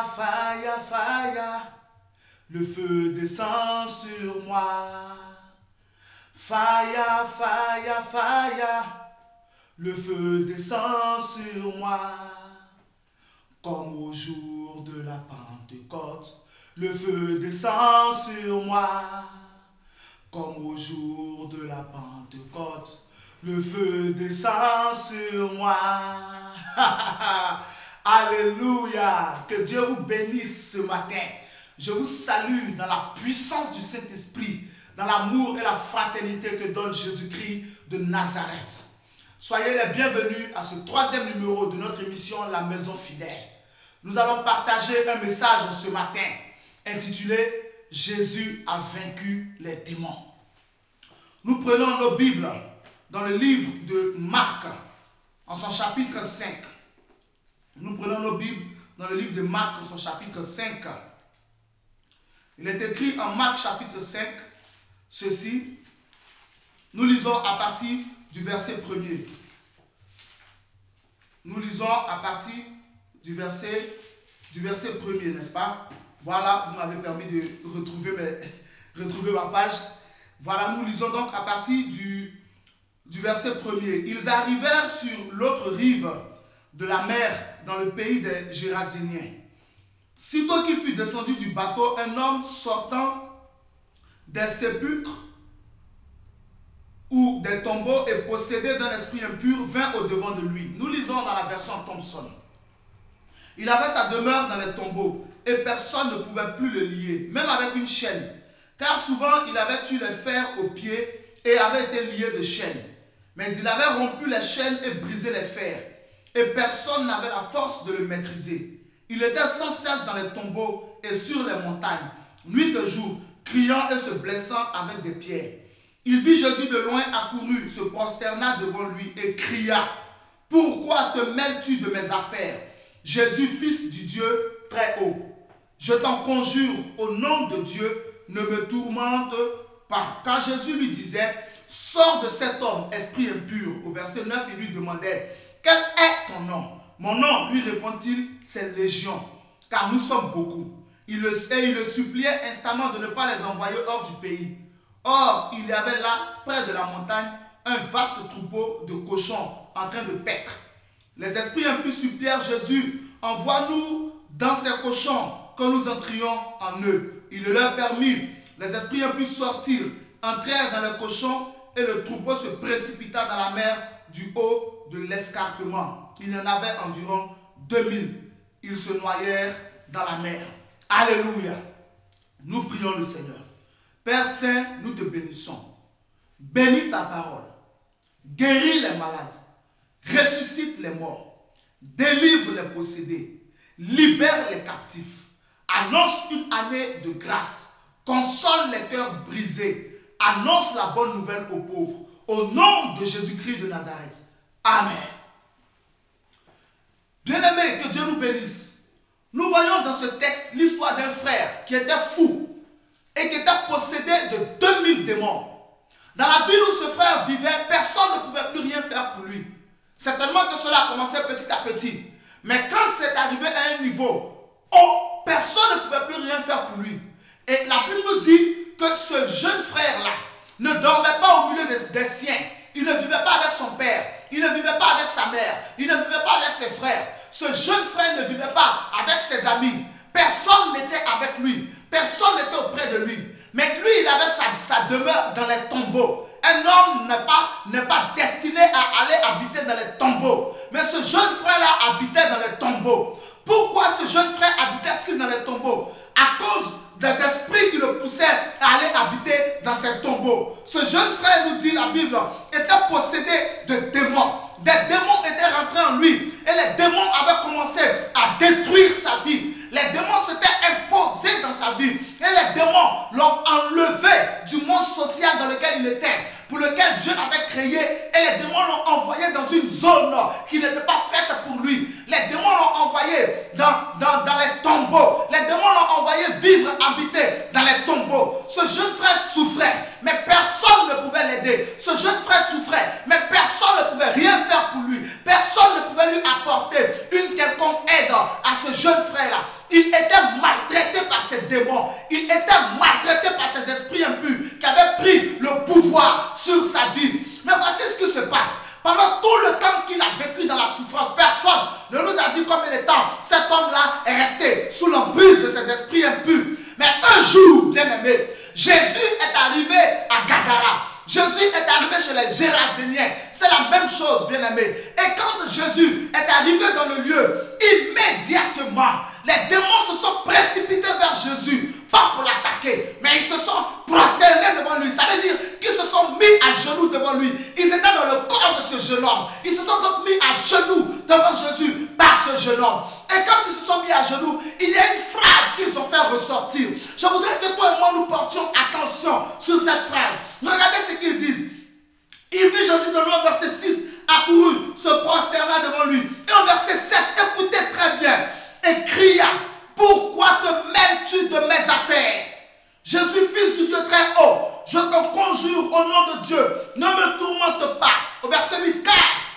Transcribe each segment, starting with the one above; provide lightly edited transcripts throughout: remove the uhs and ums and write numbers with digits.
fire, fire. Le feu descend sur moi. Fire, fire, fire. Le feu descend sur moi. Comme au jour de la Pentecôte, le feu descend sur moi. Comme au jour de la Pentecôte, le feu descend sur moi. Alléluia. Que Dieu vous bénisse ce matin. Je vous salue dans la puissance du Saint-Esprit, dans l'amour et la fraternité que donne Jésus-Christ de Nazareth. Soyez les bienvenus à ce troisième numéro de notre émission La Maison Fidèle. Nous allons partager un message ce matin intitulé « Jésus a vaincu les démons ». Nous prenons nos Bibles dans le livre de Marc, en son chapitre 5. Nous prenons nos Bibles dans le livre de Marc, en son chapitre 5. Il est écrit en Marc chapitre 5, ceci. Nous lisons à partir du verset 1er. Nous lisons à partir du verset 1er, n'est-ce pas? Voilà, vous m'avez permis de retrouver ma page. Voilà, nous lisons donc à partir du verset 1er. Ils arrivèrent sur l'autre rive de la mer, dans le pays des Géraséniens. Sitôt qu'il fut descendu du bateau, un homme sortant des sépulcres ou des tombeaux et possédé d'un esprit impur vint au-devant de lui. Nous lisons dans la version Thompson. Il avait sa demeure dans les tombeaux et personne ne pouvait plus le lier, même avec une chaîne, car souvent il avait eu les fers aux pieds et avait été lié de chaînes. Mais il avait rompu les chaînes et brisé les fers, et personne n'avait la force de le maîtriser. Il était sans cesse dans les tombeaux et sur les montagnes, nuit et jour, criant et se blessant avec des pierres. Il vit Jésus de loin, accourut, se prosterna devant lui et cria: « Pourquoi te mêles-tu de mes affaires, Jésus, fils du Dieu très haut? Je t'en conjure, au nom de Dieu, ne me tourmente pas. » Car Jésus lui disait: « Sors de cet homme, esprit impur. » Au verset 9, il lui demandait: « Quel est ton nom? » « Mon nom, lui répond-il, c'est Légion, car nous sommes beaucoup. » Il le suppliait instamment de ne pas les envoyer hors du pays. Or, il y avait là, près de la montagne, un vaste troupeau de cochons en train de paître. Les esprits impurs supplièrent Jésus: « Envoie-nous dans ces cochons, que nous entrions en eux. » Il le leur permit. Les esprits impurs sortirent, entrèrent dans les cochons, et le troupeau se précipita dans la mer du haut de l'escarpement. Il y en avait environ 2000. Ils se noyèrent dans la mer. Alléluia. Nous prions le Seigneur. Père Saint, nous te bénissons. Bénis ta parole. Guéris les malades. Ressuscite les morts. Délivre les possédés. Libère les captifs. Annonce une année de grâce. Console les cœurs brisés. Annonce la bonne nouvelle aux pauvres. Au nom de Jésus-Christ de Nazareth. Amen. Bien-aimés, que Dieu nous bénisse. Nous voyons dans ce texte l'histoire d'un frère qui était fou et qui était possédé de 2000 démons. Dans la ville où ce frère vivait, personne ne pouvait plus rien faire pour lui. Certainement que cela a commencé petit à petit. Mais quand c'est arrivé à un niveau où personne ne pouvait plus rien faire pour lui, et la Bible nous dit que ce jeune frère-là ne dormait pas au milieu des siens. Il ne vivait pas avec son père. Il ne vivait pas avec sa mère. Il ne vivait pas avec ses frères. Ce jeune frère ne vivait pas avec ses amis. Personne n'était avec lui. Personne n'était auprès de lui. Mais lui, il avait sa demeure dans les tombeaux. Un homme n'est pas destiné à aller habiter dans les tombeaux. Mais ce jeune frère-là habitait dans les tombeaux. Pourquoi ce jeune frère habitait-il dans les tombeaux? À cause des esprits qui le poussaient à aller habiter dans ces tombeaux. Ce jeune frère, nous dit la Bible, était possédé de démons. Des démons étaient rentrés en lui et les démons avaient commencé à détruire sa vie. Les démons s'étaient imposés dans sa vie et les démons l'ont enlevé du monde social dans lequel il était, pour lequel Dieu avait créé, et les démons l'ont envoyé dans une zone qui n'était pas faite pour lui. Les démons l'ont envoyé dans les tombeaux. Les démons l'ont envoyé vivre, habiter dans les tombeaux. Ce jeune frère souffrait, mais personne ne pouvait l'aider. Ce jeune frère souffrait, mais personne ne pouvait rien faire pour lui. Personne ne pouvait lui apporter une quelconque aide à ce jeune frère-là. Il maltraité par ces esprits impurs qui avaient pris le pouvoir sur sa vie. Mais voici ce qui se passe. Pendant tout le temps qu'il a vécu dans la souffrance, personne ne nous a dit combien de temps cet homme-là est resté sous l'emprise de ces esprits impurs. Mais un jour, bien aimé, Jésus est arrivé à Gadara. Jésus est arrivé chez les Géraséniens. C'est la même chose, bien aimé. Et quand Jésus est arrivé dans le lieu, immédiatement, les démons se sont précipités vers Jésus. Pas pour l'attaquer, mais ils se sont prosternés devant lui. Ça veut dire qu'ils se sont mis à genoux devant lui. Ils étaient dans le corps de ce jeune homme. Ils se sont donc mis à genoux devant Jésus par ce jeune homme. Et quand ils se sont mis à genoux, il y a une phrase qu'ils ont fait ressortir. Je voudrais que toi et moi nous portions attention sur cette phrase. Regardez ce qu'ils disent. Il vit Jésus de loin, verset 6, accourut, se prosterna devant lui. Et au verset 7, écoutez très bien, et cria, pourquoi te mêles-tu de mes affaires? Jésus, fils du Dieu très haut, je te conjure au nom de Dieu, ne me tourmente pas. Au verset 8, car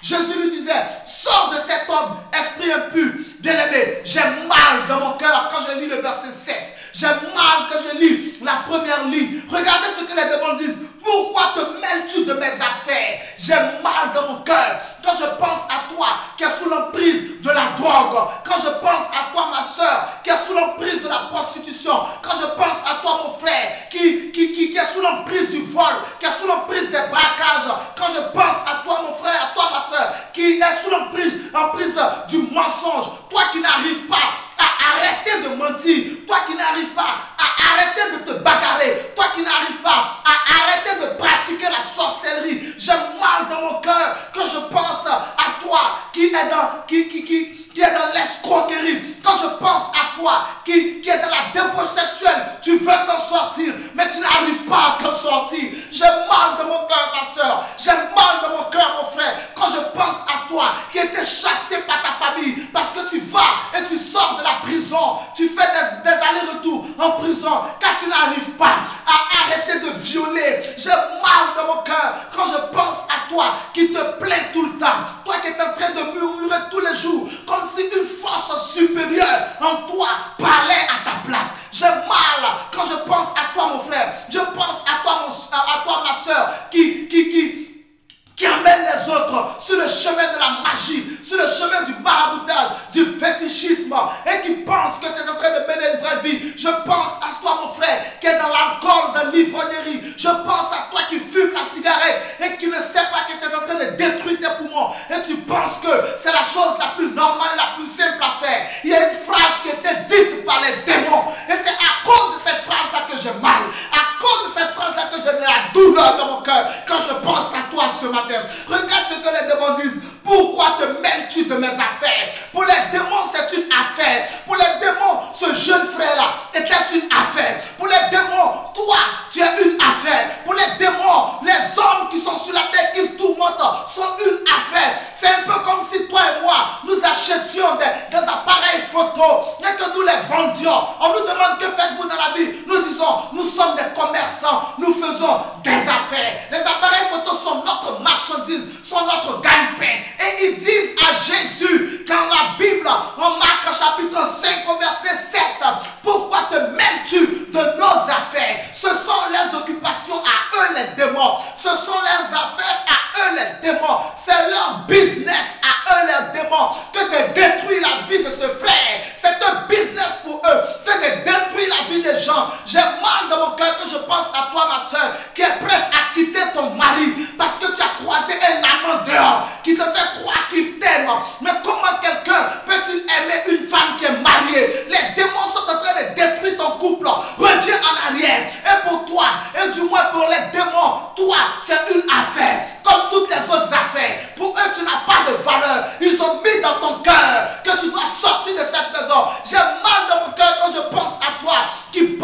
Jésus lui disait, sors de cet homme, esprit impur. Bien-aimé, j'ai mal dans mon cœur quand je lis le verset 7. J'ai mal quand je lis la première ligne. Regardez ce que les démons disent. Pourquoi te mêles-tu de mes affaires? J'ai mal dans mon cœur quand je pense à toi qui es sous l'emprise de la drogue. Quand je pense à toi, ma soeur, qui est sous l'emprise de la prostitution. Quand je pense à toi, mon frère, qui est sous l'emprise du vol, qui est sous l'emprise des braquages. Quand je pense à toi, mon frère, à toi, ma soeur, qui est sous l'emprise du mensonge. Toi qui n'arrives pas à arrêter de mentir. Toi qui n'arrives pas à arrêter de te bagarrer. Toi qui n'arrives pas à arrêter de pratiquer la sorcellerie. J'ai mal dans mon cœur quand je pense à toi qui est dans l'escroquerie. Quand je pense à toi qui est dans la débauche sexuelle, tu veux t'en sortir, mais tu n'arrives pas à t'en sortir. J'ai mal dans mon cœur, ma soeur. J'ai mal dans mon cœur, mon frère, quand je pense à toi qui était chassé par ta famille parce que tu vas et tu sors de la prison. Tu fais des allers-retours en prison car tu n'arrives pas à arrêter de violer. J'ai mal dans mon cœur quand je pense à toi qui te plains tout le temps. Toi qui es en train de murmurer tous les jours comme si une force supérieure en toi parlait à ta place. J'ai mal quand je pense à toi, mon frère. Je pense à toi, ma soeur, qui amène les autres sur le chemin de la magie, sur le chemin du maraboutage, du fétichisme, et qui pense que tu es en train de mener une vraie vie. Je pense à toi, mon frère, qui est dans l'alcool, dans l'ivrognerie. Je pense à toi qui fume la cigarette et qui ne sait pas que tu es en train de détruire tes poumons. Et tu penses que c'est la chose la plus normale, la plus simple à faire. Il y a une phrase qui était dite par les démons. Et c'est à cause de cette phrase-là que j'ai mal. À cause de cette phrase-là que j'ai la douleur dans mon cœur quand je pense à toi ce matin. Regarde ce que les démons disent. Pourquoi te mêles-tu de mes affaires? Pour les démons, c'est une affaire. Pour les démons, ce jeune frère-là était une affaire. Pour les démons, toi, tu es une affaire. Pour les démons, les hommes qui sont sur la terre, qui tourmentent, sont une affaire. C'est un peu comme si toi et moi, nous achetions des appareils photo et que nous les vendions. On nous demande que faites-vous dans la vie. Nous disons, nous sommes des commerçants. Nous faisons des affaires. Les appareils photo sont notre marchandise, sont notre gagne-pain. Et ils disent à Jésus, quand la Bible, en Marc chapitre 5 au verset 7, pourquoi te mêles-tu de nos affaires? Ce sont les occupations à eux les démons. Ce sont leurs affaires à eux les démons. C'est leur business à eux les démons que de détruire la vie de ce frère. C'est un business pour eux que de détruire la vie des gens. J'ai mal dans mon cœur que je pense à toi, ma soeur, qui est prête à quitter ton mari parce que tu as croisé un amant dehors qui te fait croire qu'il t'aime. Mais comment quelqu'un peut-il aimer une femme qui est mariée? Les démons sont en train de détruire ton couple. Reviens en arrière. Et pour toi, et du moins pour les démons, toi, c'est une affaire. Comme toutes les autres affaires. Pour eux, tu n'as pas de valeur. Ils ont mis dans ton cœur que tu dois sortir de cette maison. J'ai mal dans mon cœur quand je pense à toi qui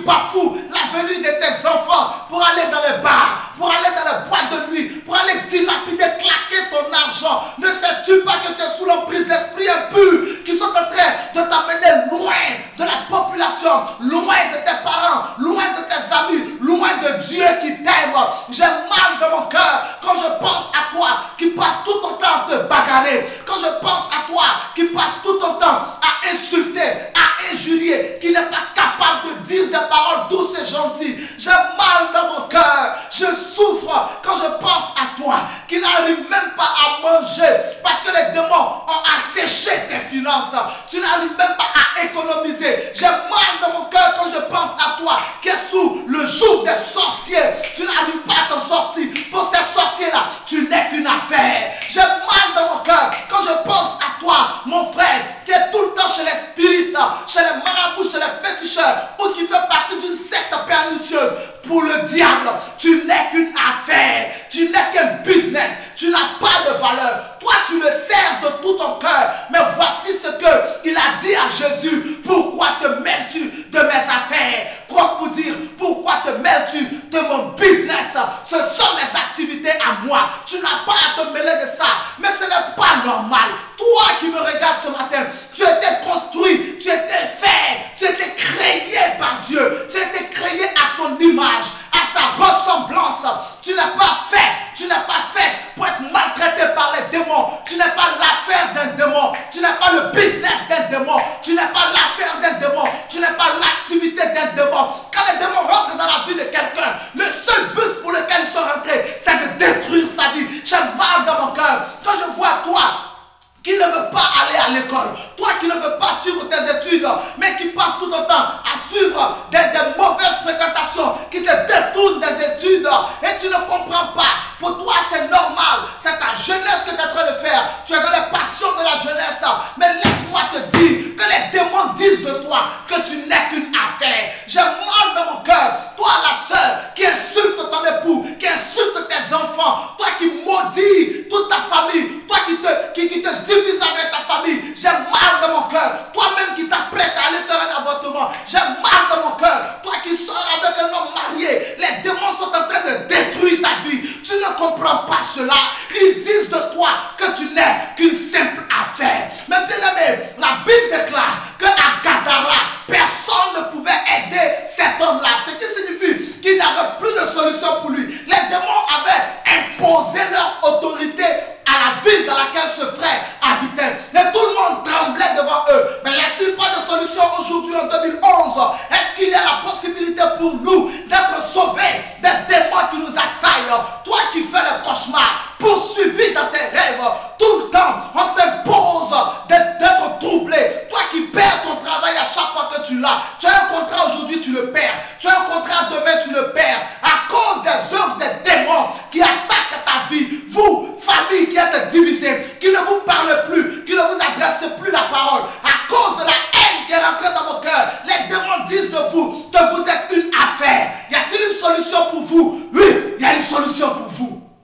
bafoue la venue de tes enfants pour aller dans les bars, pour aller dans les boîtes de nuit, pour aller dilapider, claquer ton argent. Ne sais-tu pas que tu es sous l'emprise d'esprits impurs qui sont en train de t'amener loin de la population, loin de tes parents, loin de tes amis, loin de Dieu qui t'aime. J'ai mal dans mon cœur quand je pense à toi qui passe tout ton temps à te bagarrer, quand je pense à toi qui passe tout ton temps à insulter, à injurier, injurié, qui n'est pas capable de dire des paroles douces et gentilles. J'ai mal dans mon cœur. Je souffre quand je pense à toi, qui n'arrive même pas à manger parce que les démons ont asséché tes finances. Tu n'arrives même pas à économiser. J'ai mal dans mon cœur quand je pense à toi, qui est sous le joug des sorciers. Tu n'arrives pas à t'en sortir. Pour ces sorciers-là, tu n'es qu'une affaire. J'ai mal dans mon cœur quand je pense à toi, mon frère, qui est tout le temps chez les spirites, chez les marabouts, chez les féticheurs, ou qui fait partie d'une secte pernicieuse. Pour le diable, tu n'es qu'une affaire, tu n'es qu'un business, tu n'as pas de valeur. Toi, tu le sers de tout ton cœur. Mais voici ce qu'il a dit à Jésus. Pourquoi te mêles-tu de mes affaires? Quoi pour dire, pourquoi te mêles-tu de mon business? Ce sont mes activités à moi. Tu n'as pas à te mêler de ça. Mais ce n'est pas normal. Toi qui me regardes ce matin, tu étais construit, tu étais fait, tu étais créé par Dieu. Tu étais créé à son image, à sa ressemblance. Tu n'es pas fait pour être maltraité par les démons. Tu n'es pas l'affaire d'un démon. Tu n'es pas le business d'un démon. Tu n'es pas l'affaire d'un démon. Tu n'es pas l'activité d'un démon. Quand les démons rentrent dans la vie de quelqu'un, le seul but pour lequel ils sont rentrés, c'est de détruire sa vie. J'ai mal dans mon cœur quand je vois toi qui ne veut pas aller à l'école, toi qui ne veux pas suivre tes études, mais qui passe tout le temps à suivre des mauvaises fréquentations, qui te détournent des études, et tu ne comprends pas. Pour toi, c'est normal, c'est ta jeunesse que tu es en train de faire. Tu es dans les passions de la jeunesse, mais laisse-moi te dire que les démons disent de toi que tu n'es qu'une affaire. J'ai mal dans mon cœur, toi la sœur qui insulte ton époux, qui insulte tes enfants, toi qui maudis toute ta famille, toi qui te divise avec ta famille. J'ai mal dans mon cœur, toi-même qui t'apprêtes à aller faire un avortement. J'ai mal dans mon cœur, toi qui sors avec un homme marié. Les démons sont en train de détruire ta vie. Tu ne comprends pas cela. Ils disent de toi que tu n'es qu'une simple affaire. Mais bien aimé, la Bible déclare que à Gadara, personne ne pouvait aider cet homme-là. Ce qui signifie qu'il n'avait plus de solution pour lui. Les démons avaient imposé leur autorité à la ville dans laquelle ce frère habitait. Et tout le monde tremblait devant eux. Mais y a-t-il pas de solution aujourd'hui en 2011? Est-ce qu'il y a la possibilité pour nous d'être sauvés des démons qui nous assaillent? Toi qui fais le cauchemar, poursuivi dans tes rêves, tout le temps, on t'impose d'être troublé. Toi qui perds ton travail à chaque fois que tu l'as. Tu as un contrat aujourd'hui, tu le perds. Tu as un contrat demain, tu le perds.